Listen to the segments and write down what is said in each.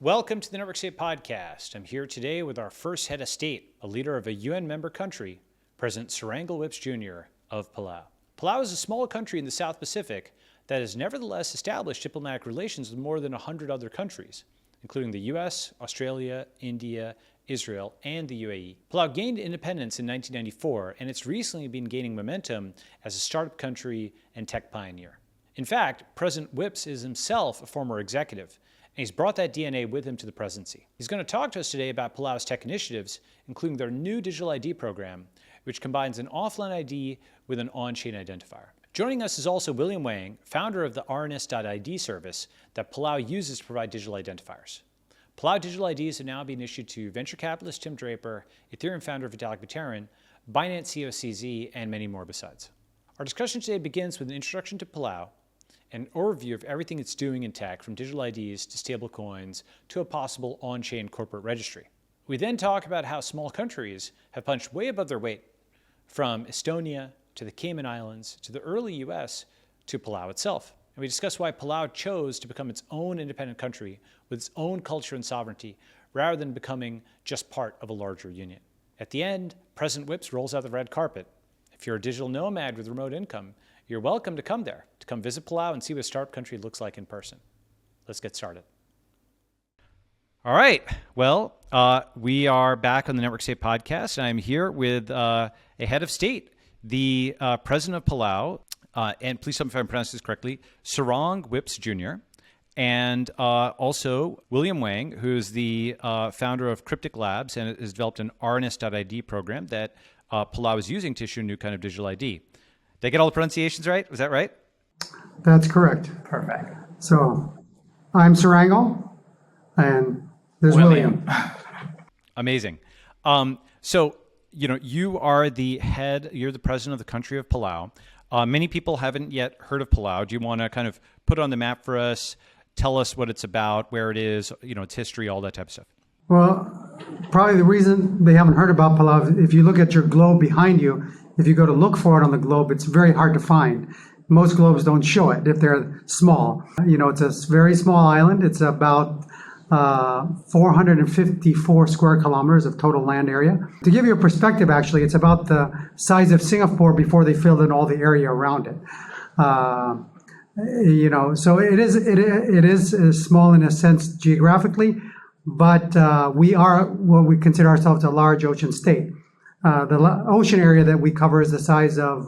Welcome to the Network State Podcast. I'm here today with our first head of state, a leader of a UN member country, President Surangel Jr. of Palau. Palau is a small country in the South Pacific that has nevertheless established diplomatic relations with more than 100 other countries, including the US, Australia, India, Israel, and the UAE. Palau gained independence in 1994, and it's recently been gaining momentum as a startup country and tech pioneer. In fact, President Whips is himself a former executive, and he's brought that DNA with him to the presidency. He's going to talk to us today about Palau's tech initiatives, including their new digital ID program, which combines an offline ID with an on-chain identifier. Joining us is also William Wang, founder of the rns.id service that Palau uses to provide digital identifiers. Palau digital IDs have now been issued to venture capitalist Tim Draper, Ethereum founder Vitalik Buterin, Binance CEO CZ, and many more besides. Our discussion today begins with an introduction to Palau, an overview of everything it's doing in tech, from digital IDs to stablecoins to a possible on-chain corporate registry. We then talk about how small countries have punched way above their weight, from Estonia to the Cayman Islands to the early US to Palau itself. And we discuss why Palau chose to become its own independent country with its own culture and sovereignty, rather than becoming just part of a larger union. At the end, President Whips rolls out the red carpet. If you're a digital nomad with remote income, you're welcome to come there, to come visit Palau and see what a startup country looks like in person. Let's get started. All right. Well, we are back on the Network State Podcast, and I'm here with a head of state, the president of Palau, and please tell me if I'm pronouncing this correctly, Surangel Whips Jr., and also William Wang, who's the founder of Cryptic Labs and has developed an rns.id program that Palau is using to issue a new kind of digital ID. Did I get all the pronunciations right? Was that right? That's correct. Perfect. So I'm Surangel, and there's William. Amazing. So, you are the head, you're the president of the country of Palau. Many people haven't yet heard of Palau. Do you want to kind of put it on the map for us, tell us what it's about, where it is, its history, all that type of stuff? Well, probably the reason they haven't heard about Palau, if you look at your globe behind you, if you go to look for it on the globe, it's very hard to find. Most globes don't show it if they're small. It's a very small island. It's about 454 square kilometers of total land area. To give you a perspective, actually, it's about the size of Singapore before they filled in all the area around it. So it is small in a sense geographically, but we are what we consider ourselves a large ocean state. The ocean area that we cover is the size of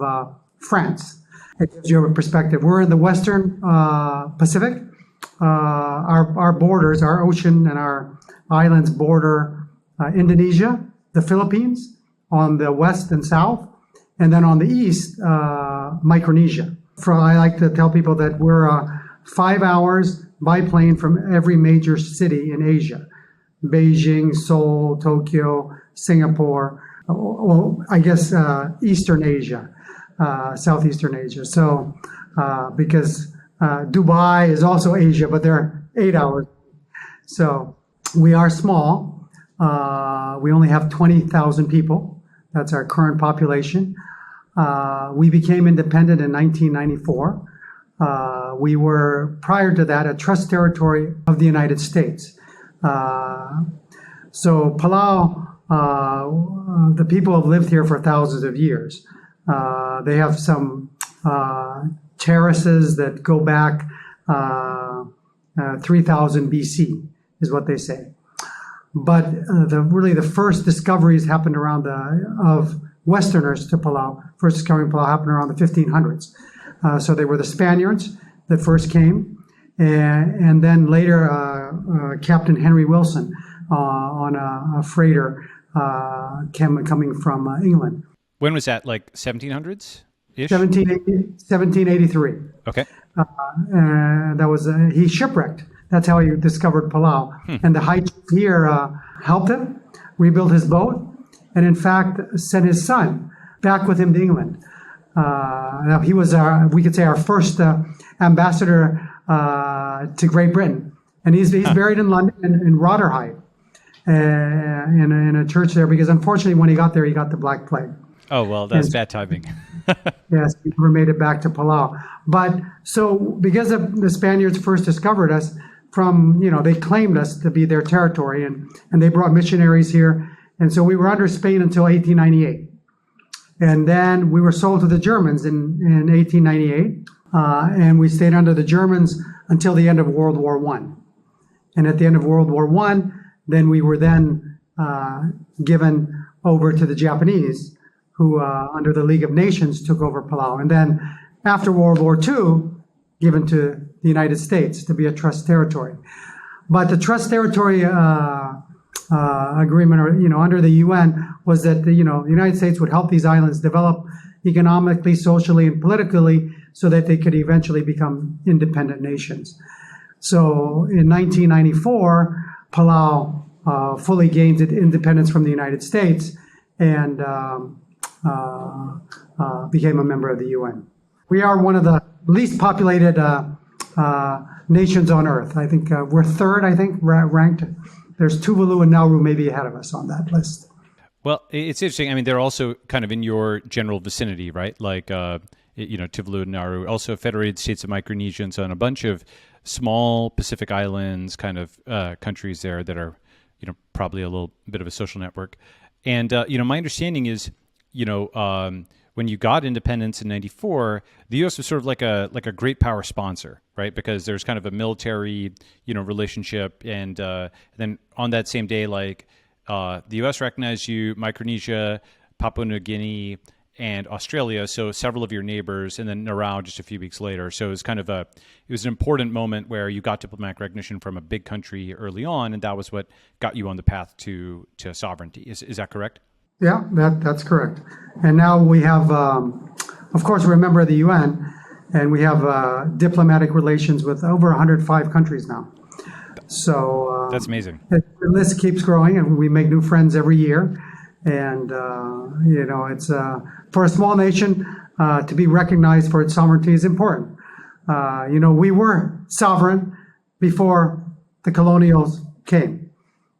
France. It gives you a perspective. We're in the Western Pacific. Our borders, our ocean and our islands border Indonesia, the Philippines on the west and south, and then on the east, Micronesia. I like to tell people that we're 5 hours by plane from every major city in Asia: Beijing, Seoul, Tokyo, Singapore. Eastern Asia, Southeastern Asia. So, because Dubai is also Asia, but they're 8 hours. So we are small. We only have 20,000 people. That's our current population. We became independent in 1994. We were, prior to that, a trust territory of the United States. So Palau, the people have lived here for thousands of years. They have some terraces that go back 3000 BC, is what they say. But the first discoveries happened around of Westerners to Palau. First discovering Palau happened around the 1500s. So they were the Spaniards that first came, and then later Captain Henry Wilson on a freighter coming from England. When was that, like 1700s-ish? 1783. Okay. And that was, he shipwrecked. That's how he discovered Palau. And the high chief here helped him, rebuilt his boat, and in fact sent his son back with him to England. Now he was we could say our first ambassador to Great Britain. And he's buried in London in Rotherhithe, in a church there, because unfortunately when he got there, he got the Black Plague. Oh, well, that's bad timing. Yes, we never made it back to Palau. But so because the Spaniards first discovered us, from, they claimed us to be their territory, and they brought missionaries here. And so we were under Spain until 1898. And then we were sold to the Germans in 1898. And we stayed under the Germans until the end of World War I. And at the end of World War I, then we were then given over to the Japanese, who under the League of Nations took over Palau. And then after World War II, given to the United States to be a trust territory. But the trust territory agreement, or under the UN, was that the United States would help these islands develop economically, socially, and politically, so that they could eventually become independent nations. So in 1994, Palau fully gained independence from the United States and became a member of the UN. We are one of the least populated nations on Earth. I think we're third, ranked. There's Tuvalu and Nauru maybe ahead of us on that list. Well, it's interesting. I mean, they're also kind of in your general vicinity, right? Like, Tuvalu and Nauru, also Federated States of Micronesia, and so on, a bunch of small Pacific Islands kind of countries there that are, probably a little bit of a social network. And, my understanding is, when you got independence in '94, the U.S. was sort of like a great power sponsor, right? Because there's kind of a military, relationship, and then on that same day, the U.S. recognized you, Micronesia, Papua New Guinea, and Australia, so several of your neighbors, and then Nauru just a few weeks later. So it was kind of it was an important moment where you got diplomatic recognition from a big country early on, and that was what got you on the path to sovereignty. Is that correct? Yeah, that's correct. And now we have, of course, we're a member of the UN, and we have diplomatic relations with over 105 countries now. So that's amazing. The list keeps growing, and we make new friends every year. And it's for a small nation to be recognized for its sovereignty is important. We were sovereign before the colonials came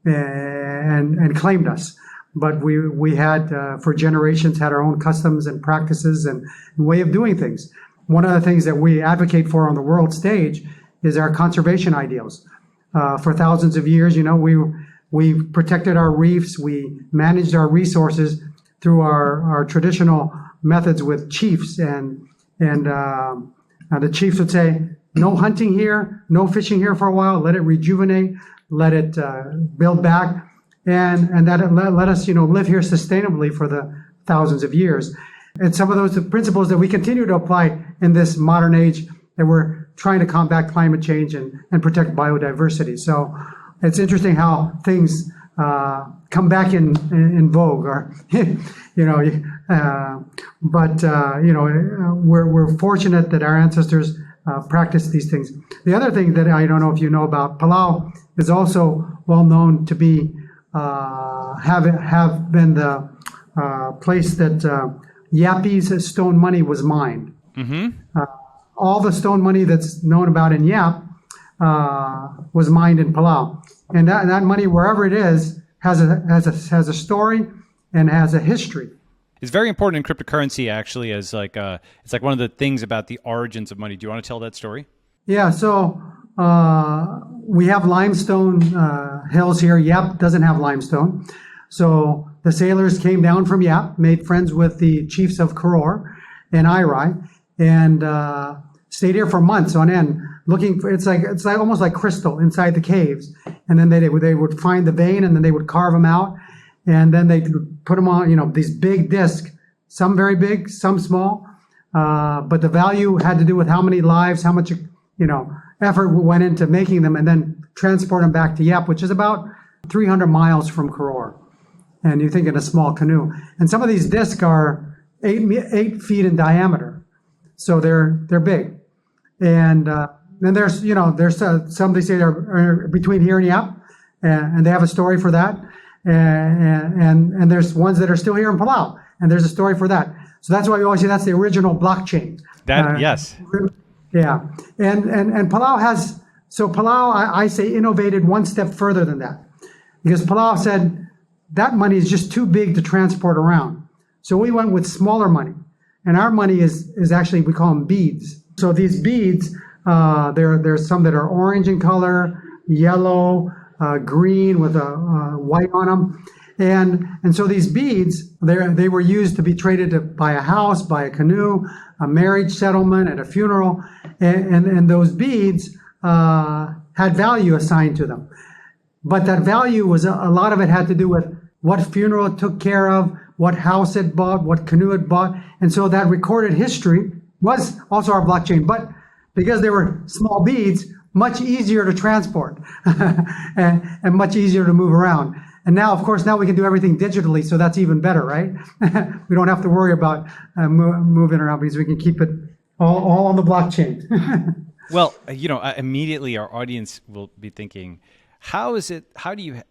and claimed us. But we had, for generations, had our own customs and practices and way of doing things. One of the things that we advocate for on the world stage is our conservation ideals. For thousands of years, we protected our reefs, we managed our resources through our traditional methods with chiefs. And the chiefs would say, no hunting here, no fishing here for a while, let it rejuvenate, let it build back. And that let us, live here sustainably for the thousands of years. And some of those principles that we continue to apply in this modern age, that we're trying to combat climate change and protect biodiversity. So it's interesting how things come back in vogue, or we're fortunate that our ancestors practiced these things. The other thing that I don't know if you know about, Palau is also well known to be have been the place that Yappi's stone money was mined. Mm-hmm. All the stone money that's known about in Yap was mined in Palau, and that money, wherever it is, has a story and has a history. It's very important in cryptocurrency, actually, as it's like one of the things about the origins of money. Do you want to tell that story? Yeah. So we have limestone hills here. Yap doesn't have limestone. So the sailors came down from Yap, made friends with the chiefs of Koror and Irai, and stayed here for months on end, looking for. It's like almost like crystal inside the caves. And then they would find the vein, and then they would carve them out, and then they put them on, these big discs, some very big, some small. But the value had to do with how many lives, how much, effort went into making them, and then transport them back to Yap, which is about 300 miles from Koror. And you think in a small canoe. And some of these discs are 8 feet in diameter. So they're big. And then there's some they say are between here and Yap, and they have a story for that. And there's ones that are still here in Palau, and there's a story for that. So that's why we always say that's the original blockchain. Yes. Yeah, and Palau has, I say, innovated one step further than that, because Palau said that money is just too big to transport around. So we went with smaller money, and our money is actually, we call them beads. So these beads, there's some that are orange in color, yellow, green with a white on them. And so these beads, they were used to be traded to buy a house, buy a canoe, a marriage settlement, at a funeral. And those beads had value assigned to them. But that value was, a lot of it had to do with what funeral it took care of, what house it bought, what canoe it bought. And so that recorded history was also our blockchain. But because they were small beads, much easier to transport and much easier to move around. And now, of course, now we can do everything digitally, so that's even better, right? We don't have to worry about moving around because we can keep it all on the blockchain. Well, immediately our audience will be thinking, how do you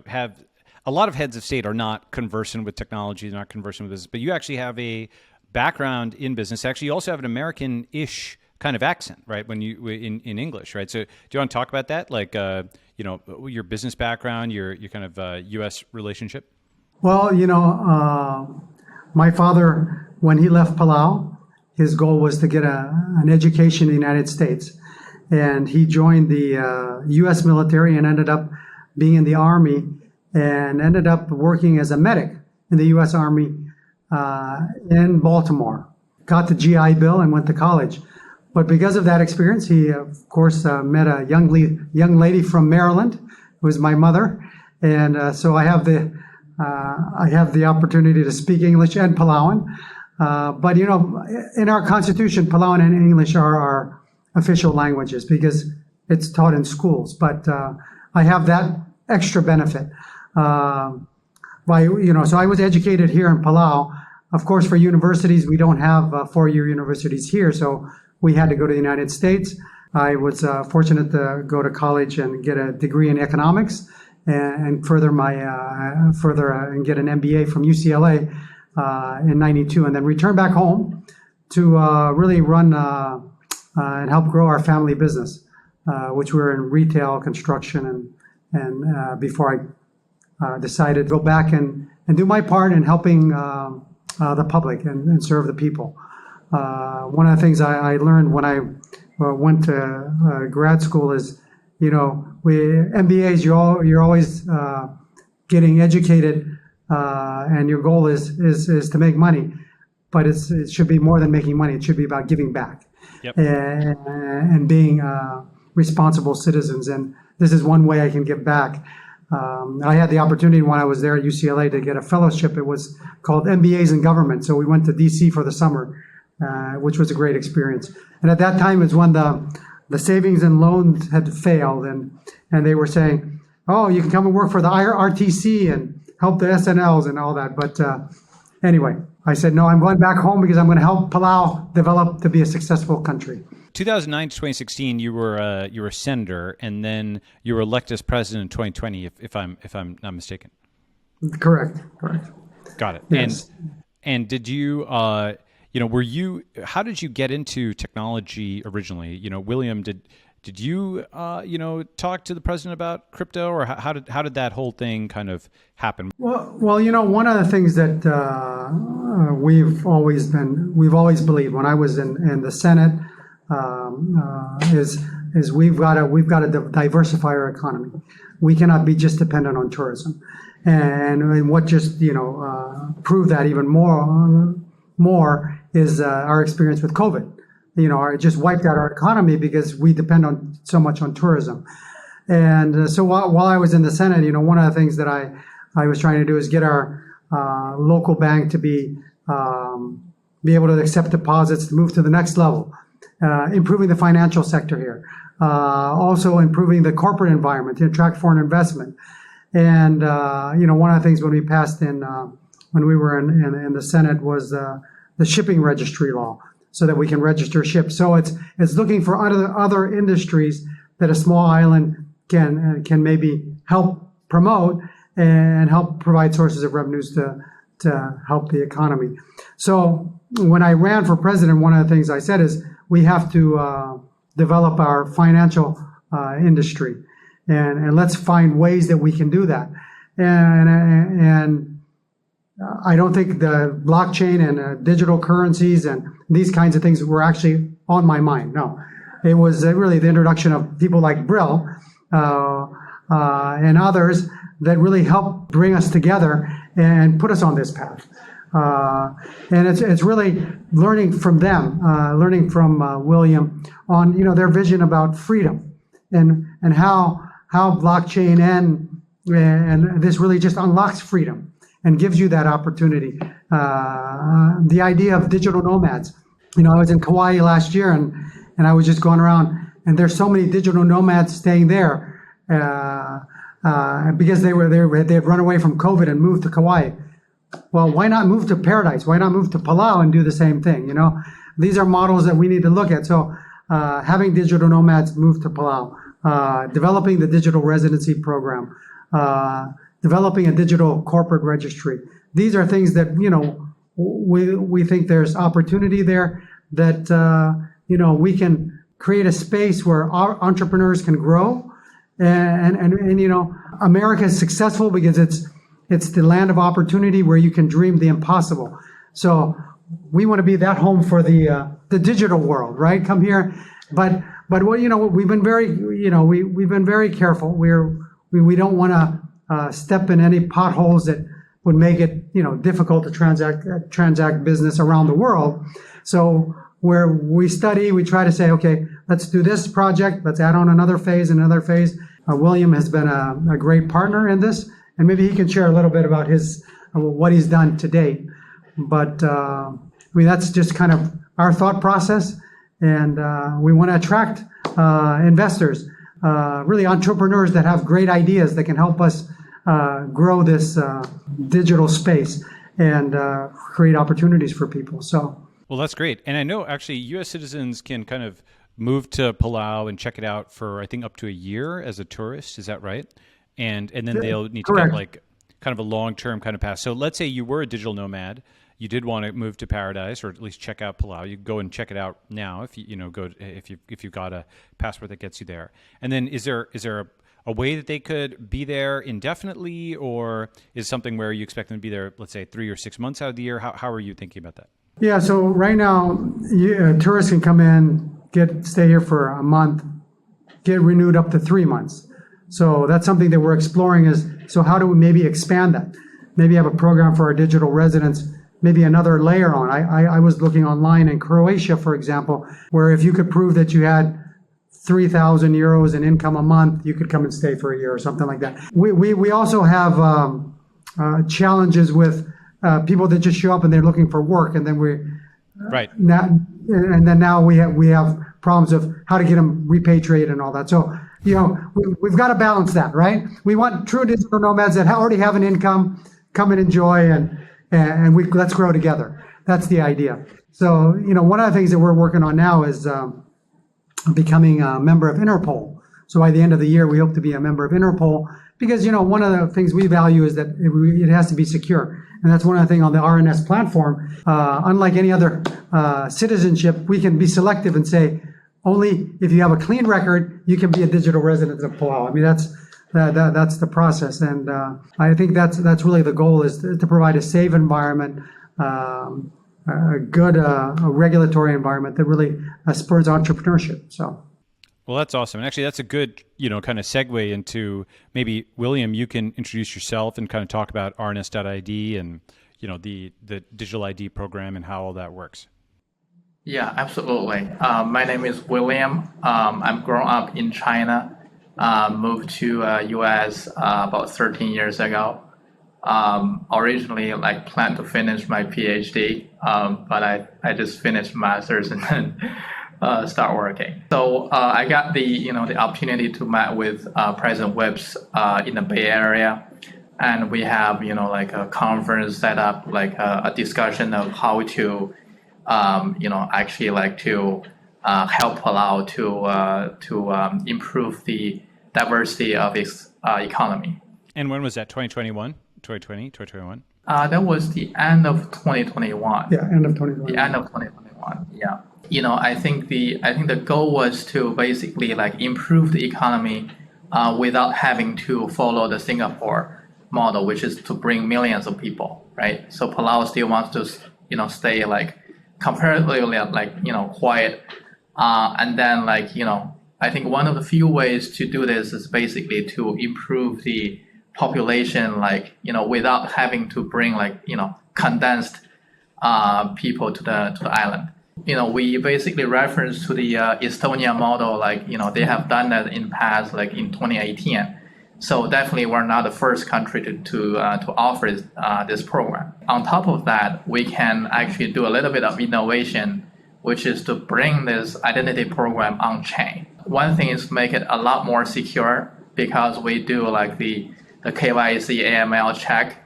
have a lot of heads of state are not conversant with technology, they're not conversant with business, but you actually have a background in business. Actually, you also have an American-ish kind of accent, right? When you in English, right? So do you want to talk about that? Like, your business background, your kind of U.S. relationship? Well, my father, when he left Palau, his goal was to get an education in the United States. And he joined the U.S. military and ended up being in the Army and ended up working as a medic in the U.S. Army in Baltimore. Got the GI Bill and went to college. But because of that experience, he, of course, met a young lady from Maryland, who is my mother. And so I have the opportunity to speak English and Palauan. But, in our Constitution, Palauan and English are our official languages because it's taught in schools. But I have that extra benefit. So I was educated here in Palau. Of course, for universities, we don't have four-year universities here, so we had to go to the United States. I was fortunate to go to college and get a degree in economics and further and get an MBA from UCLA in '92, and then return back home to really run and help grow our family business, which we were in retail, construction, and before I decided to go back and do my part in helping the public and serve the people. One of the things I learned when I went to grad school is, MBAs, you're always getting educated, and your goal is to make money, but it should be more than making money. It should be about giving back. Yep. And being responsible citizens. And this is one way I can give back. I had the opportunity when I was there at UCLA to get a fellowship. It was called MBAs in Government. So we went to DC for the summer, which was a great experience. And at that time is when the savings and loans had failed, and they were saying, oh, you can come and work for the RTC and help the SNLs and all that. But anyway, I said, no, I'm going back home because I'm going to help Palau develop to be a successful country. 2009 to 2016, you were a senator, and then you were elected as president in 2020, if I'm not mistaken. Correct. Got it. Yes. And did you how did you get into technology originally? William, did you talk to the president about crypto, or how did that whole thing kind of happen? Well, one of the things that we've always believed when I was in the Senate is we've got to diversify our economy. We cannot be just dependent on tourism, and what just proved that even more is our experience with COVID. It just wiped out our economy because we depend on so much on tourism. And so while I was in the Senate, one of the things that I was trying to do is get our local bank to be able to accept deposits, to move to the next level, improving the financial sector here, also improving the corporate environment to attract foreign investment. And one of the things when we passed when we were in the Senate was the shipping registry law, so that we can register ships. So it's looking for other industries that a small island can maybe help promote and help provide sources of revenues to help the economy. So when I ran for president, one of the things I said is we have to develop our financial industry, and let's find ways that we can do that. And I don't think the blockchain and digital currencies and these kinds of things were actually on my mind. No, it was really the introduction of people like Brill and others that really help bring us together and put us on this path. And it's really learning from them, learning from William on their vision about freedom and how blockchain and this really just unlocks freedom and gives you that opportunity. The idea of digital nomads. I was in Kauai last year and I was just going around, and there's so many digital nomads staying there because they had run away from COVID and moved to Kauai. Well, why not move to paradise? Why not move to Palau and do the same thing? These are models that we need to look at. So having digital nomads move to Palau, developing the digital residency program, developing a digital corporate registry. These are things that, we think there's opportunity there that, we can create a space where our entrepreneurs can grow. And America is successful because it's the land of opportunity where you can dream the impossible. So we want to be that home for the digital world, right? Come here, but we've been very we've been very careful. We don't want to step in any potholes that would make it difficult to transact business around the world. So where we study, we try to say, okay, let's do this project. Let's add on another phase. William has been a great partner in this. And maybe he can share a little bit about what he's done to date. But that's just kind of our thought process. And we want to attract investors, really entrepreneurs that have great ideas that can help us grow this digital space and create opportunities for people. Well, that's great. And I know actually U.S. citizens can kind of move to Palau and check it out for, I think, up to a year as a tourist. Is that right? And then they'll need to get like kind of a long-term kind of pass. So let's say you were a digital nomad, you did want to move to Paradise or at least check out Palau. You go and check it out now if if you've got a passport that gets you there. And then is there a way that they could be there indefinitely, or is something where you expect them to be there, let's say 3 or 6 months out of the year? How are you thinking about that? Yeah. So right now, tourists can come in, stay here for a month, get renewed up to 3 months. So that's something that we're exploring so how do we maybe expand that? Maybe have a program for our digital residents, maybe another layer on. I was looking online in Croatia, for example, where if you could prove that you had 3,000 euros in income a month, you could come and stay for a year or something like that. We also have challenges with people that just show up and they're looking for work, and then now we have problems of how to get them repatriated and all that. So we've got to balance that, right? We want true digital nomads that already have an income, come and enjoy, and let's grow together. That's the idea. So one of the things that we're working on now is becoming a member of Interpol. So by the end of the year, we hope to be a member of Interpol because one of the things we value is that it has to be secure. And that's one of the things on the RNS platform. Unlike any other citizenship, we can be selective and say, only if you have a clean record, you can be a digital resident of Palau. I mean, that's the process. And I think that's really the goal, is to provide a safe environment, a good regulatory environment that really spurs entrepreneurship. So. Well, that's awesome. And actually, that's a good, kind of segue into maybe, William, you can introduce yourself and kind of talk about rns.id and, the digital ID program and how all that works. Yeah, absolutely. My name is William. I'm grown up in China, moved to US about 13 years ago. Originally, planned to finish my PhD, but I just finished master's and then start working. So I got the opportunity to meet with President Whips in the Bay Area, and we have a conference set up, a discussion of how to actually to help Palau to improve the diversity of its economy. And when was that? 2021? 2020? 2021? That was the end of 2021. Yeah, end of 2021. The end of 2021. Yeah. I think the goal was to basically improve the economy without having to follow the Singapore model, which is to bring millions of people, right? So Palau still wants to stay comparatively quiet, and then I think one of the few ways to do this is basically to improve the population, like, without having to bring condensed people to the island. We basically reference to the Estonia model, they have done that in past, like in 2018. So definitely we're not the first country to offer this program. On top of that, we can actually do a little bit of innovation, which is to bring this identity program on chain. One thing is make it a lot more secure, because we do like the KYC AML check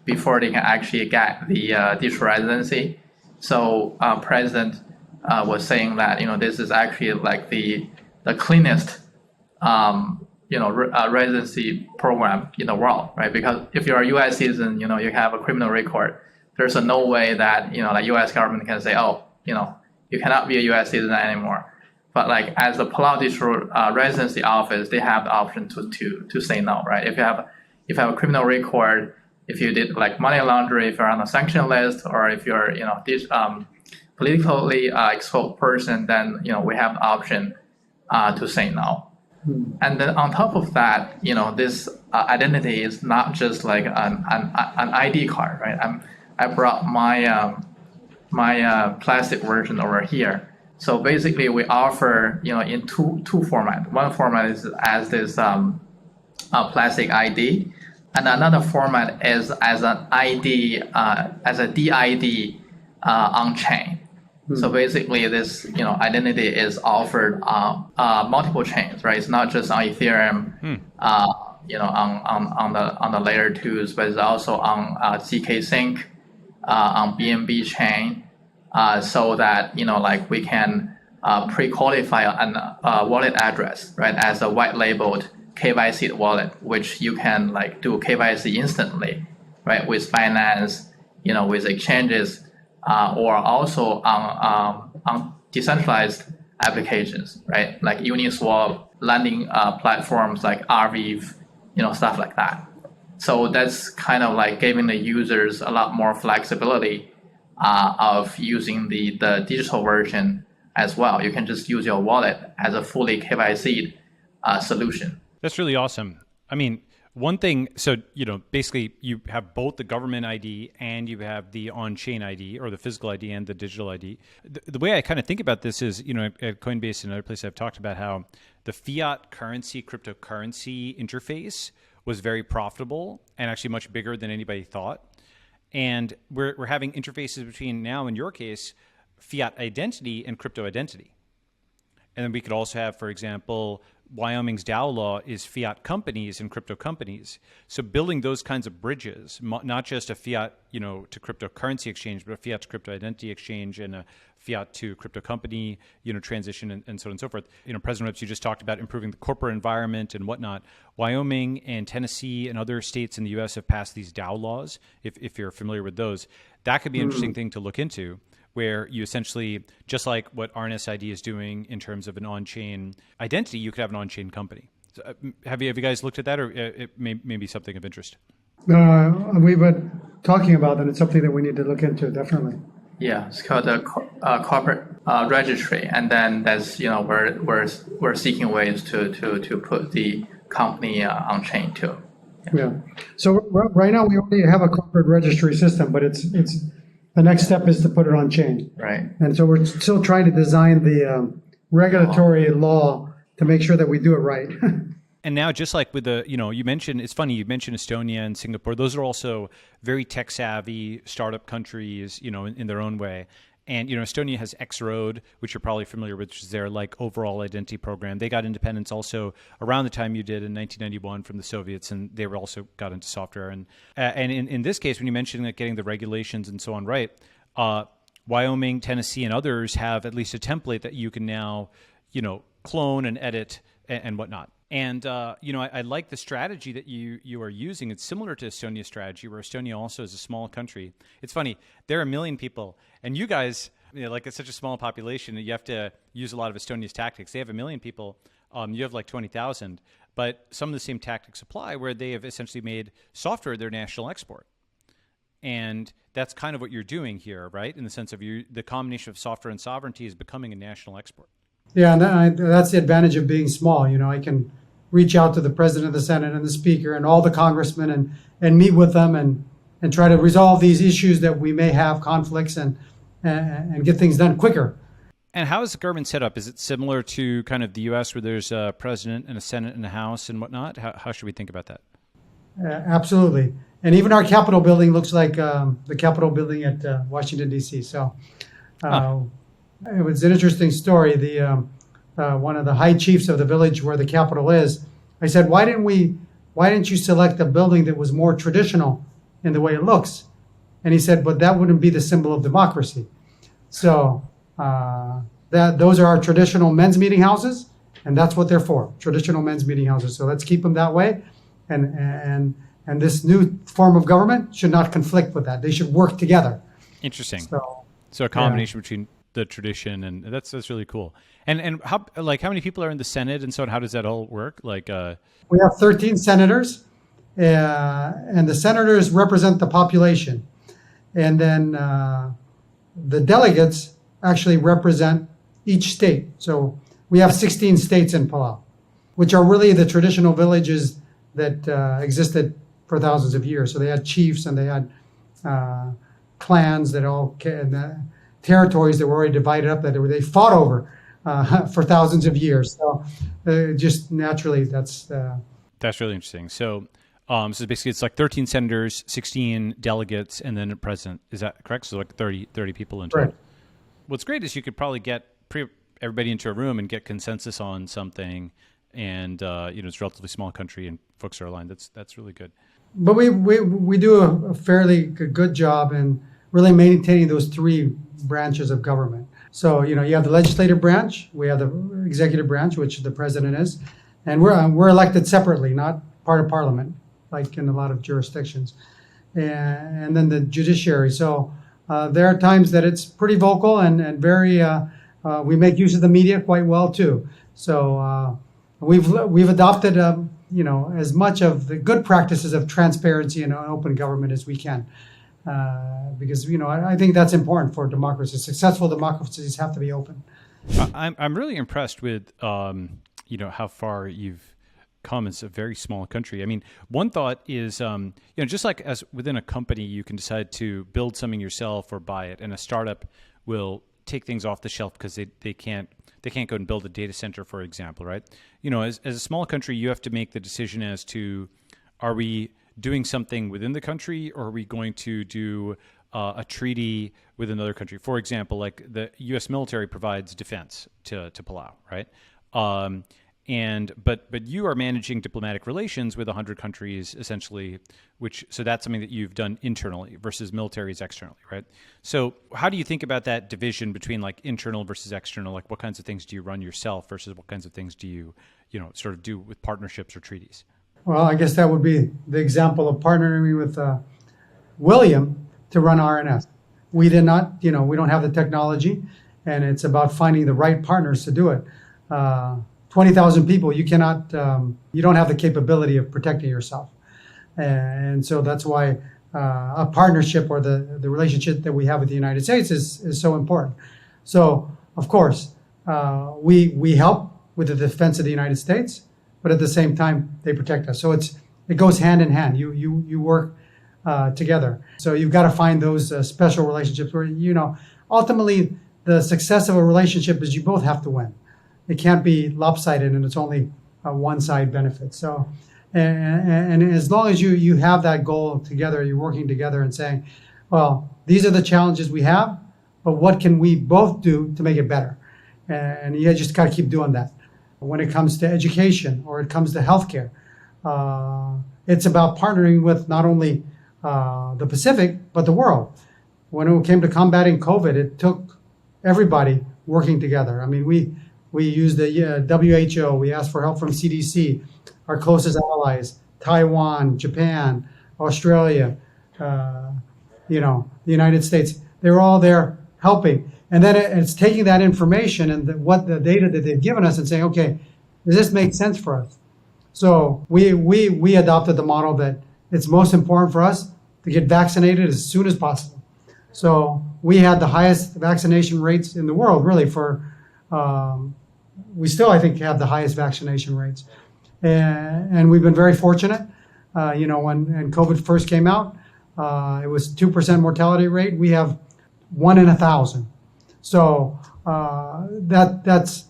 before they can actually get the digital residency. So President was saying that this is actually like the cleanest residency program in the world, right? Because if you're a U.S. citizen, you have a criminal record. There's no way that the U.S. government can say, oh, you cannot be a U.S. citizen anymore. But like as the Palau Digital Residency Office, they have the option to say no, right? If you have a criminal record, if you did like money laundering, if you're on a sanction list, or if you're politically exposed person, then we have the option to say no. And then on top of that, this identity is not just like an ID card, right? I brought my plastic version over here. So basically, we offer in two formats. One format is as this plastic ID, and another format is as an ID as a DID on chain. So basically, this identity is offered on multiple chains, right? It's not just on Ethereum, on the layer 2s, but it's also on zk Sync, on BNB chain, so that we can pre-qualify a wallet address, right, as a white labeled KYC wallet, which you can do KYC instantly, right, with Binance, with exchanges. Or also on decentralized applications, right? Like Uniswap, lending platforms like Arviv, stuff like that. So that's kind of like giving the users a lot more flexibility of using the digital version as well. You can just use your wallet as a fully KYC solution. That's really awesome. I mean, one thing, so, basically you have both the government ID and you have the on-chain ID, or the physical ID and the digital ID. The way I kind of think about this is, at Coinbase and other places I've talked about how the fiat currency, cryptocurrency interface was very profitable and actually much bigger than anybody thought. And we're having interfaces between now, in your case, fiat identity and crypto identity. And then we could also have, for example, Wyoming's DAO law is fiat companies and crypto companies. So building those kinds of bridges, not just a fiat, to cryptocurrency exchange, but a fiat to crypto identity exchange and a fiat to crypto company, transition and so on and so forth. President Whips, you just talked about improving the corporate environment and whatnot. Wyoming and Tennessee and other states in the U.S. have passed these DAO laws. If you're familiar with those, that could be an interesting thing to look into, where you essentially, just like what rns.id is doing in terms of an on-chain identity, you could have an on-chain company. So, have you guys looked at that, or it may be something of interest? We've been talking about that. It's something that we need to look into, definitely. Yeah, it's called the corporate registry, and then that's we're seeking ways to put the company on chain too. Yeah. So right now we already have a corporate registry system, but it's the next step is to put it on chain. Right. And so we're still trying to design the regulatory law to make sure that we do it right. And now, just like with the, you mentioned, it's funny, you mentioned Estonia and Singapore. Those are also very tech savvy startup countries, in their own way. And, Estonia has X-Road, which you're probably familiar with, which is their overall identity program. They got independence also around the time you did in 1991 from the Soviets, and they were also got into software. And in this case, when you mentioned getting the regulations and so on right, Wyoming, Tennessee, and others have at least a template that you can now, clone and edit and whatnot. And, I like the strategy that you are using. It's similar to Estonia's strategy, where Estonia also is a small country. It's funny, there are 1 million people, and you guys, it's such a small population, you have to use a lot of Estonia's tactics. They have 1 million people, you have like 20,000, but some of the same tactics apply, where they have essentially made software their national export. And that's kind of what you're doing here, right? In the sense of the combination of software and sovereignty is becoming a national export. Yeah, and that's the advantage of being small. I can reach out to the president of the Senate and the speaker and all the congressmen and meet with them and try to resolve these issues that we may have conflicts and get things done quicker. And how is the government set up? Is it similar to kind of the U.S. where there's a president and a Senate and a House and whatnot? How should we think about that? Absolutely. And even our Capitol building looks like the Capitol building at Washington, D.C. So it was an interesting story. One of the high chiefs of the village where the Capitol is, I said, why didn't you select a building that was more traditional in the way it looks? And he said, but that wouldn't be the symbol of democracy. So those are our traditional men's meeting houses, and that's what they're for, traditional men's meeting houses. So let's keep them that way. And this new form of government should not conflict with that. They should work together. Interesting. So a combination between the tradition and that's really cool. And how many people are in the Senate and so on? How does that all work? We have 13 senators, and the senators represent the population. And then the delegates actually represent each state. So we have 16 states in Palau, which are really the traditional villages that existed for thousands of years. So they had chiefs and they had clans that all territories that were already divided up that they fought over for thousands of years. So just naturally, that's really interesting. So basically it's like 13 senators, 16 delegates, and then a president. Is that correct? So like 30 people in total. Right. What's great is you could probably get everybody into a room and get consensus on something. And it's a relatively small country and folks are aligned. That's really good. But we do a fairly good job in really maintaining those three branches of government. So you have the legislative branch, we have the executive branch, which the president is, and we're elected separately, not part of parliament, like in a lot of jurisdictions, and then the judiciary. So there are times that it's pretty vocal and very. We make use of the media quite well too. So we've adopted as much of the good practices of transparency and open government as we can. Because I think that's important for democracy. Successful democracies have to be open. I'm really impressed with how far you've come as a very small country. I mean, one thought is just like as within a company, you can decide to build something yourself or buy it, and a startup will take things off the shelf because they can't go and build a data center, for example, right? As a small country, you have to make the decision as to, are we doing something within the country, or are we going to do a treaty with another country? For example, like the U.S. military provides defense to Palau, right? But you are managing diplomatic relations with 100 countries essentially, so that's something that you've done internally versus military is externally, right? So how do you think about that division between like internal versus external? Like what kinds of things do you run yourself versus what kinds of things do you sort of do with partnerships or treaties? Well, I guess that would be the example of partnering with William to run RNS. We did not, we don't have the technology, and it's about finding the right partners to do it. 20,000 people, you cannot, you don't have the capability of protecting yourself. And so that's why a partnership or the relationship that we have with the United States is so important. So, of course, we help with the defense of the United States, but at the same time, they protect us. So it goes hand in hand. You work together. So you've got to find those special relationships where, ultimately the success of a relationship is you both have to win. It can't be lopsided and it's only a one side benefit. So, and as long as you have that goal together, you're working together and saying, well, these are the challenges we have, but what can we both do to make it better? And you just got to keep doing that. When it comes to education or it comes to healthcare, it's about partnering with not only the Pacific, but the world. When it came to combating COVID, it took everybody working together. I mean, we used the WHO, we asked for help from CDC, our closest allies, Taiwan, Japan, Australia, the United States. They were all there helping. And then it's taking that information and the data that they've given us and saying, okay, does this make sense for us? So we adopted the model that it's most important for us to get vaccinated as soon as possible. So we had the highest vaccination rates in the world, really, for we still, I think, have the highest vaccination rates. And we've been very fortunate. When COVID first came out, it was 2% mortality rate. We have 1 in 1,000. So that's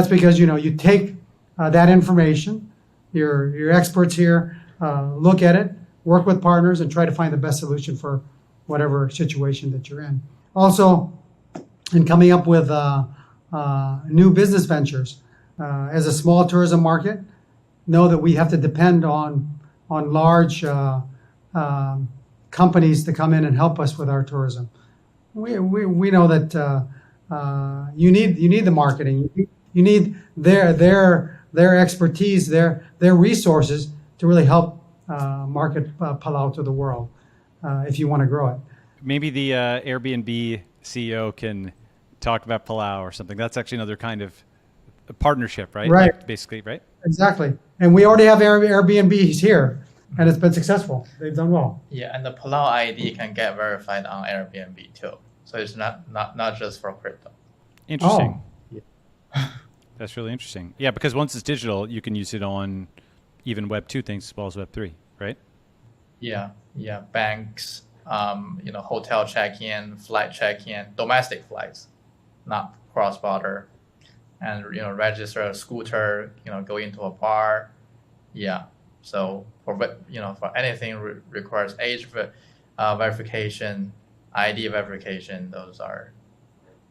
because, you take that information, your experts here, look at it, work with partners, and try to find the best solution for whatever situation that you're in. Also, in coming up with new business ventures. As a small tourism market, know that we have to depend on large companies to come in and help us with our tourism. We know that you need the marketing. You need their expertise, their resources to really help market Palau to the world if you want to grow it. Maybe the Airbnb CEO can talk about Palau or something. That's actually another kind of a partnership, right? Right. Like, basically, right? Exactly. And we already have Airbnbs here, and it's been successful. They've done well. Yeah, and the Palau ID can get verified on Airbnb too. So it's not just for crypto. Interesting. Oh. That's really interesting. Yeah, because once it's digital, you can use it on even Web 2 things as well as Web 3, right? Yeah. Banks, hotel check-in, flight check-in, domestic flights, not cross-border, and register a scooter, go into a bar. Yeah. So for anything requires age verification, ID verification, those are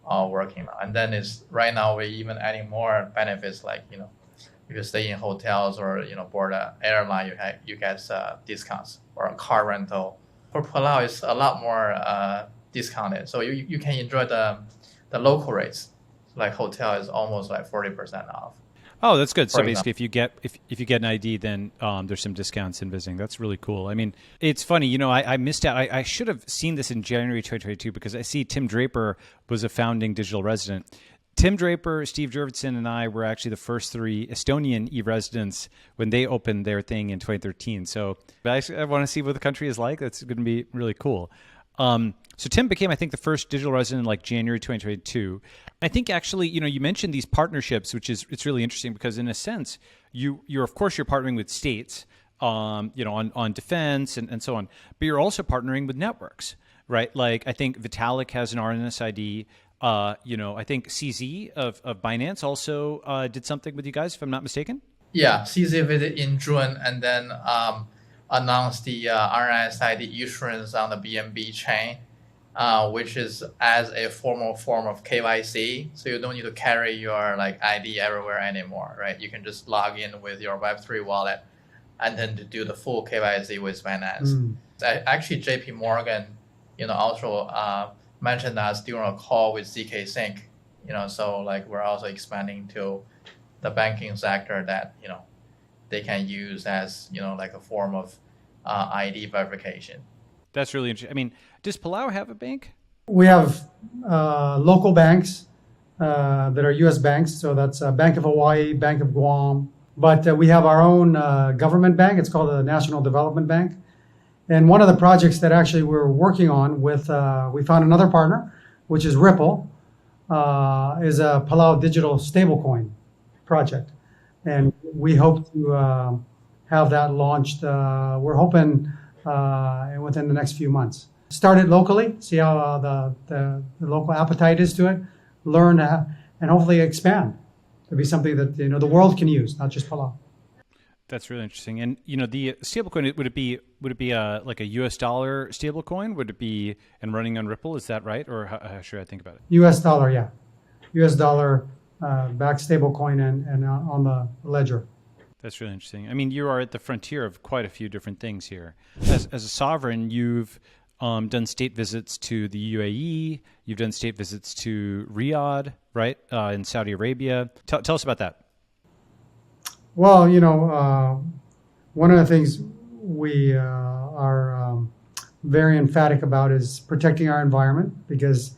all working now. And then right now we're even adding more benefits like if you stay in hotels or board an airline, you get discounts, or a car rental. For Palau, it's a lot more discounted, so you can enjoy the local rates. Like hotel is almost like 40% off. Oh, that's good. So basically, if you get an ID, then there's some discounts in visiting. That's really cool. I mean, it's funny. I missed out. I should have seen this in January 2022 because I see Tim Draper was a founding digital resident. Tim Draper, Steve Jurvetson, and I were actually the first 3 Estonian e-residents when they opened their thing in 2013. So I want to see what the country is like. That's going to be really cool. So Tim became, I think, the first digital resident in like January 2022. I think actually, you mentioned these partnerships, which it's really interesting because in a sense, you're of course you're partnering with states, on defense and so on, but you're also partnering with networks, right? Like I think Vitalik has an rns.id. I think CZ of Binance also did something with you guys, if I'm not mistaken. Yeah, CZ visited in June and then announced the rns.id issuance on the BNB chain, which is as a formal form of KYC. So you don't need to carry your ID everywhere anymore, right? You can just log in with your Web3 wallet and then to do the full KYC with Binance. Actually, JP Morgan, also mentioned us during a call with ZK Sync, so we're also expanding to the banking sector that, they can use as, a form of ID verification. That's really interesting. I mean, does Palau have a bank? We have local banks that are U.S. banks. So that's Bank of Hawaii, Bank of Guam. But we have our own government bank. It's called the National Development Bank. And one of the projects that actually we're working on with, we found another partner, which is Ripple, is a Palau digital stablecoin project. And we hope to have that launched. We're hoping within the next few months. Start it locally, see how the local appetite is to it, learn, and hopefully expand to be something that the world can use, not just Palau. That's really interesting. And the stablecoin, would it be like a US dollar stablecoin? Would it be and running on Ripple? Is that right, or how should I think about it? US dollar, yeah, US dollar backed stablecoin and on the ledger. That's really interesting. I mean, you are at the frontier of quite a few different things here. As a sovereign, you've done state visits to the UAE. You've done state visits to Riyadh, right, in Saudi Arabia. Tell us about that. Well, one of the things we are very emphatic about is protecting our environment because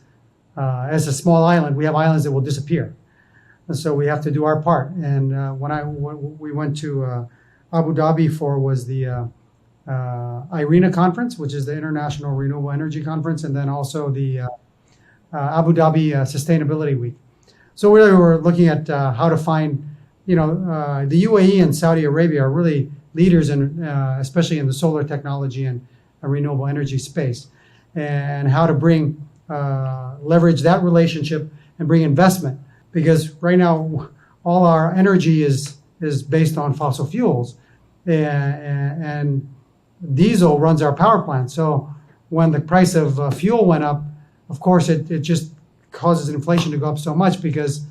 as a small island, we have islands that will disappear. And so we have to do our part. And when we went to Abu Dhabi was the IRENA conference, which is the International Renewable Energy Conference, and then also the Abu Dhabi Sustainability Week. So really we're looking at how to find, the UAE and Saudi Arabia are really leaders in, especially in the solar technology and renewable energy space, and how to bring, leverage that relationship and bring investment. Because right now all our energy is based on fossil fuels, and diesel runs our power plant. So when the price of fuel went up, of course, it just causes inflation to go up so much because,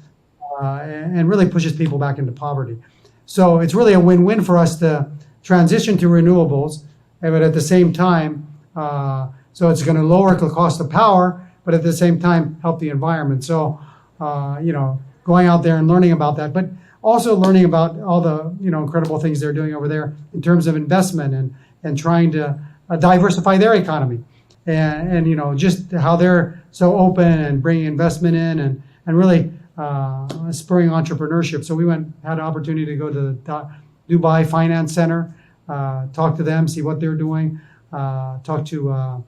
and really pushes people back into poverty. So it's really a win-win for us to transition to renewables, but at the same time, so it's going to lower the cost of power, but at the same time help the environment. So, going out there and learning about that, but also learning about all the incredible things they're doing over there in terms of investment and trying to diversify their economy, and just how they're so open and bringing investment in and really spurring entrepreneurship. So we had an opportunity to go to the Dubai Finance Center, talk to them, see what they're doing, talk to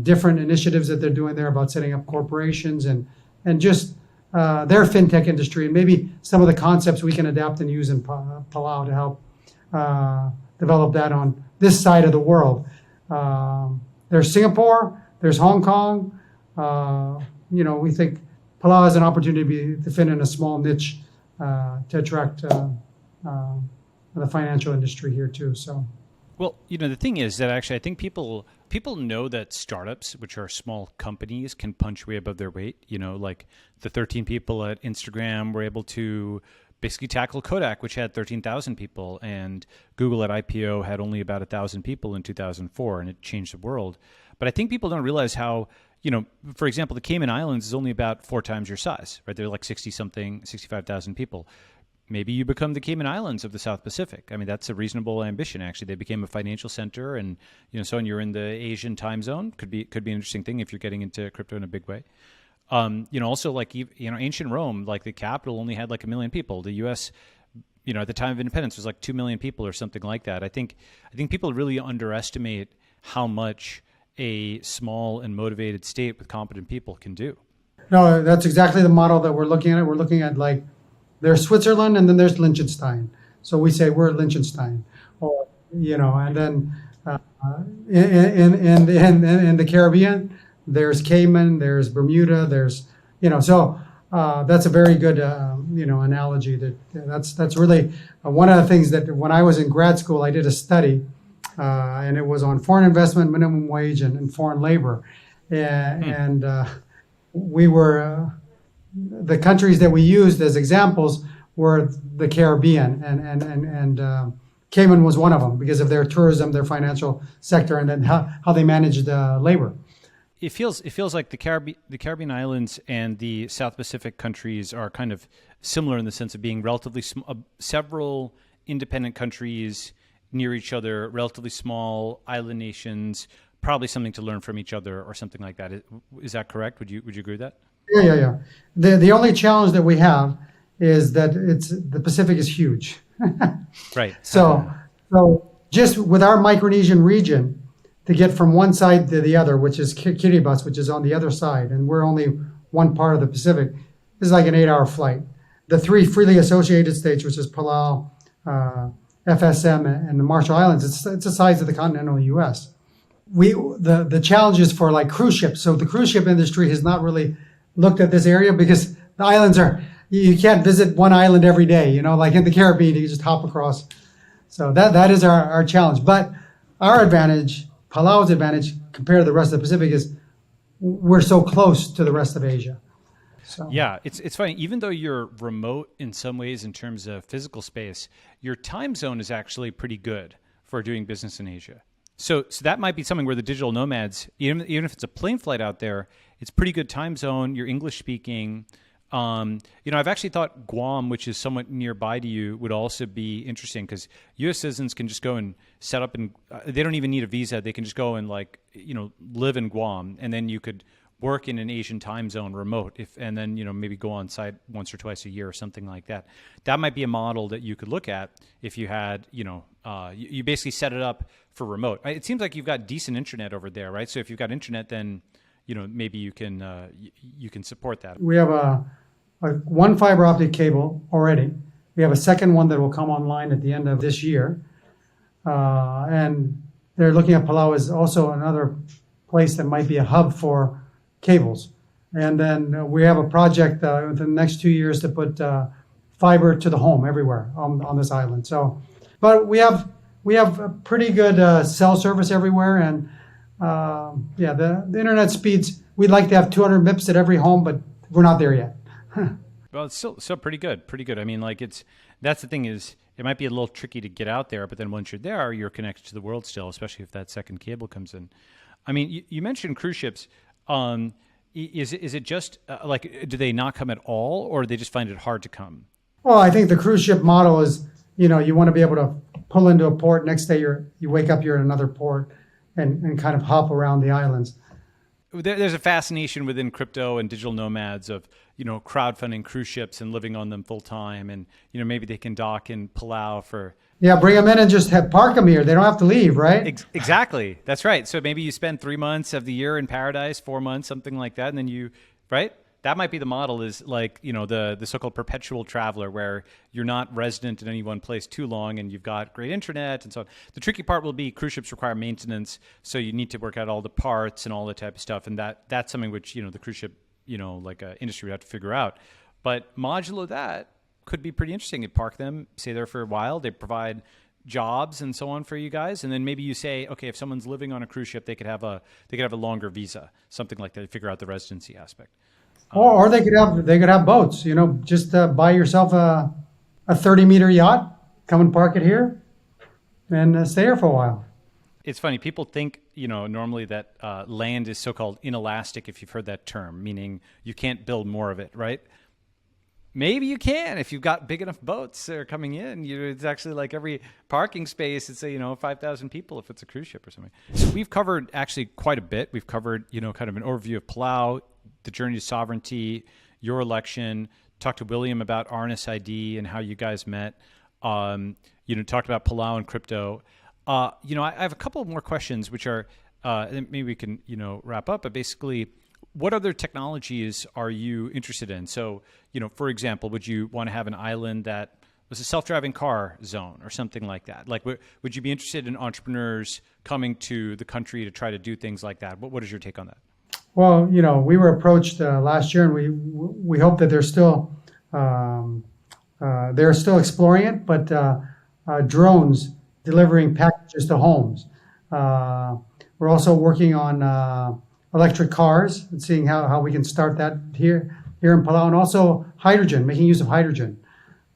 different initiatives that they're doing there about setting up corporations and just their fintech industry, and maybe some of the concepts we can adapt and use in Palau to help develop that on this side of the world. There's Singapore, there's Hong Kong. We think Palau has an opportunity to fit in a small niche to attract the financial industry here too. So. Well, the thing is that actually I think people know that startups, which are small companies, can punch way above their weight. Like the 13 people at Instagram were able to basically tackle Kodak, which had 13,000 people, and Google at IPO had only about 1,000 people in 2004, and it changed the world. But I think people don't realize how, for example, the Cayman Islands is only about 4 times your size, right? They're like 65,000 people. Maybe you become the Cayman Islands of the South Pacific. I mean, that's a reasonable ambition, actually. They became a financial center, and so on. You're in the Asian time zone. Could be an interesting thing if you're getting into crypto in a big way. Also like ancient Rome, like the capital only had like 1 million people. The U.S., at the time of independence was like 2 million people or something like that. I think people really underestimate how much a small and motivated state with competent people can do. No, that's exactly the model that we're looking at. We're looking at like, there's Switzerland and then there's Liechtenstein. So we say we're Liechtenstein, or and then in the Caribbean, there's Cayman, there's Bermuda, there's so that's a very good analogy. That's really one of the things that when I was in grad school, I did a study, and it was on foreign investment, minimum wage, and foreign labor, and we were. The countries that we used as examples were the Caribbean, and Cayman was one of them because of their tourism, their financial sector, and then how they managed labor. It feels like the Caribbean islands and the South Pacific countries are kind of similar in the sense of being relatively several independent countries near each other, relatively small island nations, probably something to learn from each other or something like that. Is that correct? Would you agree with that? Yeah. The only challenge that we have is that the Pacific is huge. Right. So just with our Micronesian region, to get from one side to the other, which is Kiribati, which is on the other side, and we're only one part of the Pacific, is like an 8-hour flight. The 3 freely associated states, which is Palau, FSM, and the Marshall Islands, it's the size of the continental U.S. The challenge is for like cruise ships. So the cruise ship industry has not really looked at this area because the islands you can't visit one island every day, like in the Caribbean, you just hop across. So that is our challenge. But our advantage, Palau's advantage compared to the rest of the Pacific, is we're so close to the rest of Asia. So. Yeah, it's funny. Even though you're remote in some ways in terms of physical space, your time zone is actually pretty good for doing business in Asia. So that might be something where the digital nomads, even if it's a plane flight out there, it's pretty good time zone. You're English speaking. I've actually thought Guam, which is somewhat nearby to you, would also be interesting because U.S. citizens can just go and set up, and they don't even need a visa. They can just go and live in Guam, and then you could work in an Asian time zone remote, and then maybe go on site once or twice a year or something like that. That might be a model that you could look at if you had, you basically set it up for remote. It seems like you've got decent internet over there, right? So if you've got internet, then maybe you can support that. We have one fiber optic cable already. We have a second one that will come online at the end of this year. And they're looking at Palau as also another place that might be a hub for cables. And then we have a project within the next 2 years to put fiber to the home everywhere on this island. So, but we have a pretty good cell service everywhere, and the internet speeds. We'd like to have 200 MIPS at every home, but we're not there yet. Well, it's still pretty good. Pretty good. I mean, like that's the thing is, it might be a little tricky to get out there, but then once you're there, you're connected to the world still, especially if that second cable comes in. I mean, you mentioned cruise ships. Is it just like, do they not come at all, or do they just find it hard to come? Well, I think the cruise ship model is, you want to be able to pull into a port. Next day, you wake up, you're in another port, and kind of hop around the islands. There's a fascination within crypto and digital nomads of, crowdfunding cruise ships and living on them full time. And, maybe they can dock in Palau for... Yeah, bring them in and just park them here. They don't have to leave, right? Exactly. That's right. So maybe you spend 3 months of the year in paradise, 4 months, something like that. And then right? That might be the model, is like, the so-called perpetual traveler, where you're not resident in any one place too long and you've got great internet and so on. The tricky part will be cruise ships require maintenance. So you need to work out all the parts and all the type of stuff. And that's something which, the cruise ship, industry would have to figure out. But modulo that could be pretty interesting. You park them, stay there for a while. They provide jobs and so on for you guys. And then maybe you say, okay, if someone's living on a cruise ship, they could have a longer visa, something like that. Figure out the residency aspect. Or they could have boats. Just buy yourself a 30-meter yacht, come and park it here, and stay here for a while. It's funny. People think normally that land is so-called inelastic. If you've heard that term, meaning you can't build more of it, right? Maybe you can if you've got big enough boats that are coming in. It's actually like every parking space. It's 5,000 people if it's a cruise ship or something. So we've covered actually quite a bit. We've covered kind of an overview of Palau, the journey to sovereignty, your election, talked to William about rns.id and how you guys met, talked about Palau and crypto. I have a couple more questions, which are, maybe we can, wrap up, but basically, what other technologies are you interested in? So, for example, would you want to have an island that was a self-driving car zone or something like that? Like, would you be interested in entrepreneurs coming to the country to try to do things like that? What is your take on that? Well, we were approached last year, and we hope that they're still exploring it. But drones delivering packages to homes. We're also working on electric cars and seeing how we can start that here in Palau, and also hydrogen, making use of hydrogen.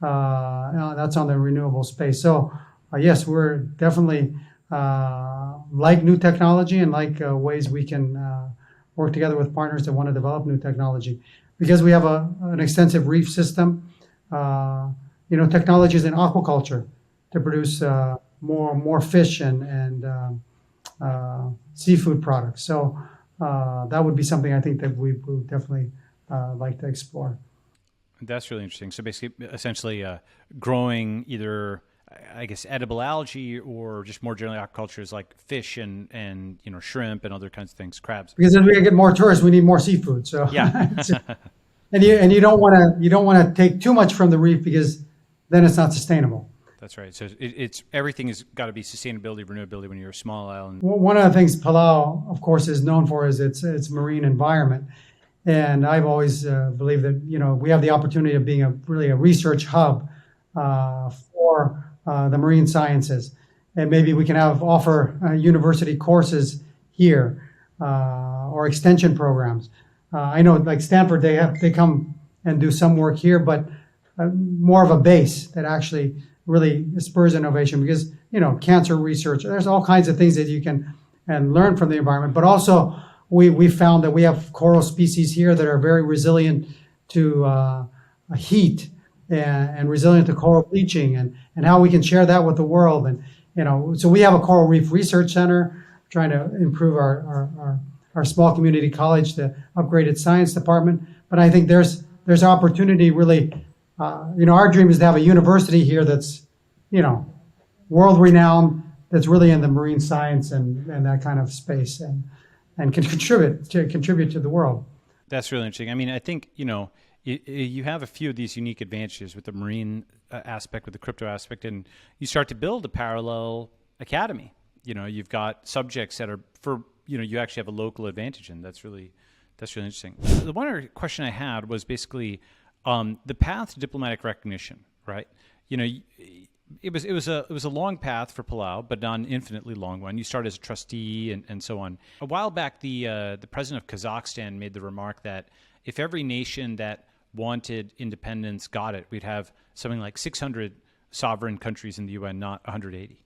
That's on the renewable space. So yes, we're definitely like new technology and like ways we can work together with partners that want to develop new technology, because we have an extensive reef system. Technologies in aquaculture to produce more fish and seafood products. So that would be something I think that we would definitely like to explore. That's really interesting. So basically, essentially growing either, I guess, edible algae or just more generally aquaculture is like fish and shrimp and other kinds of things, crabs. Because as we get more tourists, we need more seafood. So yeah, and you don't want to take too much from the reef, because then it's not sustainable. That's right. So it's everything has got to be sustainability, renewability when you're a small island. Well, one of the things Palau, of course, is known for is its marine environment. And I've always believed that we have the opportunity of being a research hub for the marine sciences, and maybe we can offer university courses here or extension programs. I know, like Stanford, they come and do some work here, but more of a base that actually really spurs innovation, because cancer research. There's all kinds of things that you can learn from the environment, but also we found that we have coral species here that are very resilient to heat and resilient to coral bleaching, and how we can share that with the world. And so we have a coral reef research center trying to improve our small community college to upgrade its science department. But I think there's opportunity really. Our dream is to have a university here that's world renowned, that's really in the marine science and that kind of space, and can contribute to the world. That's really interesting. I mean, I think you have a few of these unique advantages with the marine aspect, with the crypto aspect, and you start to build a parallel academy. You've got subjects that are you actually have a local advantage, and that's really interesting. The one other question I had was basically the path to diplomatic recognition, right? It was a long path for Palau, but not an infinitely long one. You start as a trustee and so on. A while back, the president of Kazakhstan made the remark that if every nation that wanted independence got it, we'd have something like 600 sovereign countries in the UN, not 180.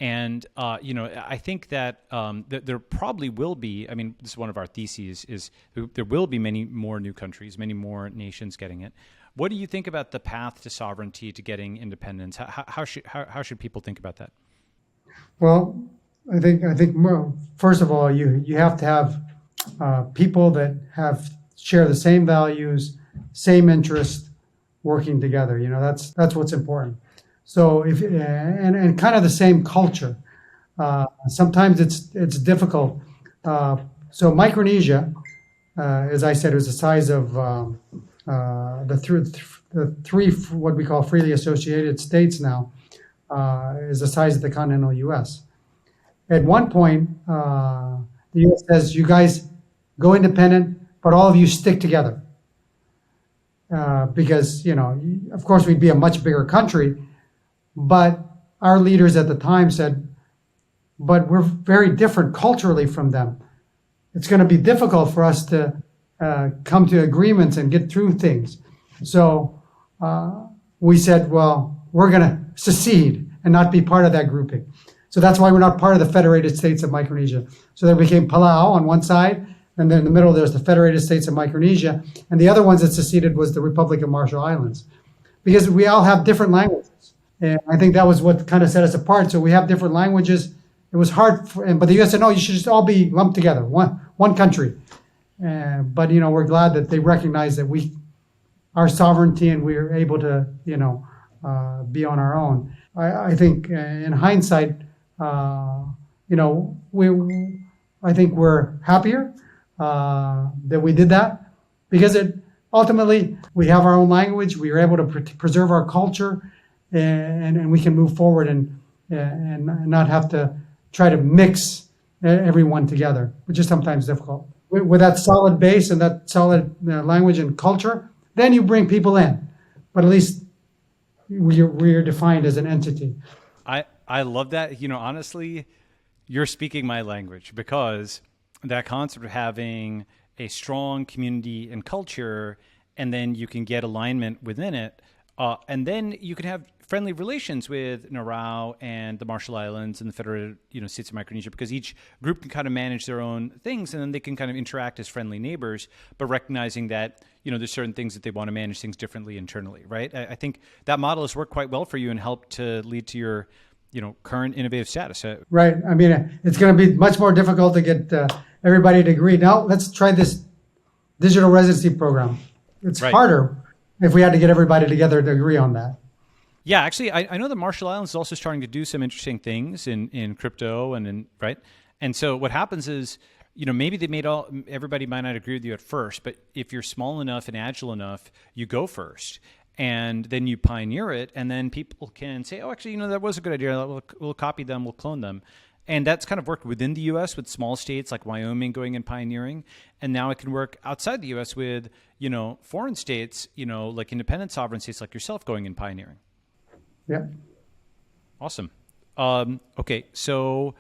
And I think that there probably will be. I mean, this is one of our theses: is there will be many more new countries, many more nations getting it. What do you think about the path to sovereignty, to getting independence? How should people think about that? Well, I think first of all, you have to have people that share the same values, same interests, working together. That's what's important. So and kind of the same culture. Sometimes it's difficult. So Micronesia, as I said, is the size of the three what we call freely associated states now, is the size of the continental U.S. At one point, the U.S. says, you guys go independent, but all of you stick together. Because, of course, we'd be a much bigger country, but our leaders at the time said, but we're very different culturally from them. It's going to be difficult for us to come to agreements and get through things. So we said, well, we're going to secede and not be part of that grouping. So that's why we're not part of the Federated States of Micronesia. So there became Palau on one side, and then in the middle there's the Federated States of Micronesia, and the other ones that seceded was the Republic of Marshall Islands. Because we all have different languages. And I think that was what kind of set us apart. So we have different languages. It was hard, but the U.S. said, no, you should just all be lumped together, one country. But we're glad that they recognize that our sovereignty, and we are able to be on our own. I think in hindsight, I think we're happier that we did that, because ultimately we have our own language. We are able to preserve our culture, and we can move forward and not have to try to mix everyone together, which is sometimes difficult. With that solid base and that solid language and culture, then you bring people in. But at least we are defined as an entity. I love that. Honestly, you're speaking my language, because that concept of having a strong community and culture, and then you can get alignment within it, and then you can have friendly relations with Nauru and the Marshall Islands and the Federated States of Micronesia, because each group can kind of manage their own things, and then they can kind of interact as friendly neighbors, but recognizing that there's certain things that they want to manage things differently internally, right? I think that model has worked quite well for you and helped to lead to your current innovative status. Right. I mean, it's going to be much more difficult to get everybody to agree. Now let's try this digital residency program. It's harder if we had to get everybody together to agree on that. Yeah, actually, I know the Marshall Islands is also starting to do some interesting things in crypto right. And so what happens is, maybe everybody might not agree with you at first, but if you're small enough and agile enough, you go first, and then you pioneer it, and then people can say, oh, actually, that was a good idea. We'll copy them, we'll clone them. And that's kind of worked within the U.S. with small states like Wyoming going and pioneering. And now it can work outside the U.S. with, foreign states, like independent sovereign states like yourself going and pioneering. Yeah. Awesome. Okay. So,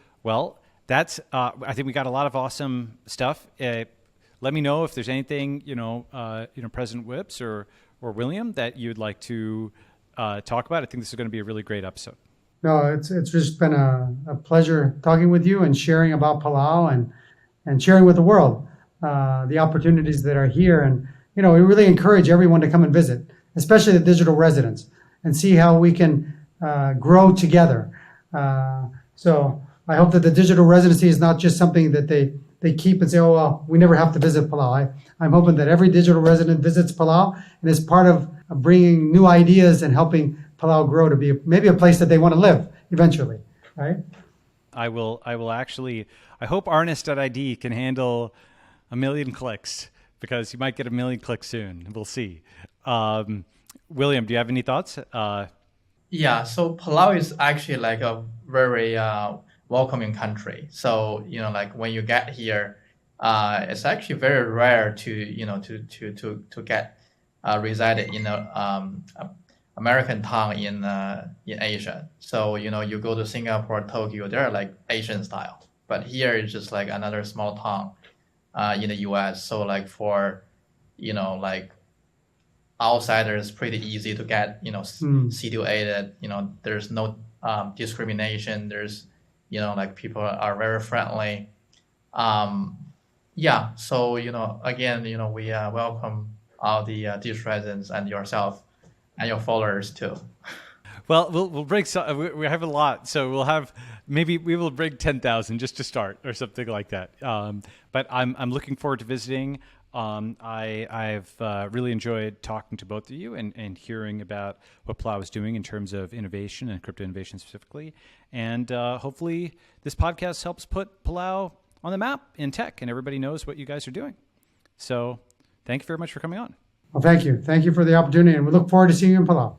that's, I think we got a lot of awesome stuff. Let me know if there's anything, President Whips or William, that you'd like to talk about. I think this is going to be a really great episode. No, it's just been a pleasure talking with you and sharing about Palau and sharing with the world the opportunities that are here. And, we really encourage everyone to come and visit, especially the digital residents, and see how we can grow together. So I hope that the digital residency is not just something that they keep and say, oh, well, we never have to visit Palau. I'm hoping that every digital resident visits Palau and is part of bringing new ideas and helping Palau grow to be maybe a place that they want to live eventually, right? I will actually, I hope rns.id can handle 1 million clicks, because you might get 1 million clicks soon. We'll see. William, do you have any thoughts? Yeah, so Palau is actually like a very welcoming country. So, like when you get here, it's actually very rare to get resided in a American town in Asia. So, you go to Singapore, Tokyo, they're like Asian style. But here it's just like another small town in the US. So like for, like outsiders, pretty easy to get, situated, there's no discrimination. There's, like people are very friendly. Yeah, so, again, we welcome all the dish residents and yourself and your followers too. Well, we'll break. We have a lot, so we will break 10,000 just to start or something like that. But I'm looking forward to visiting. I've really enjoyed talking to both of you and hearing about what Palau is doing in terms of innovation and crypto innovation specifically. And hopefully this podcast helps put Palau on the map in tech and everybody knows what you guys are doing. So thank you very much for coming on. Well, thank you. Thank you for the opportunity, and we look forward to seeing you in Palau.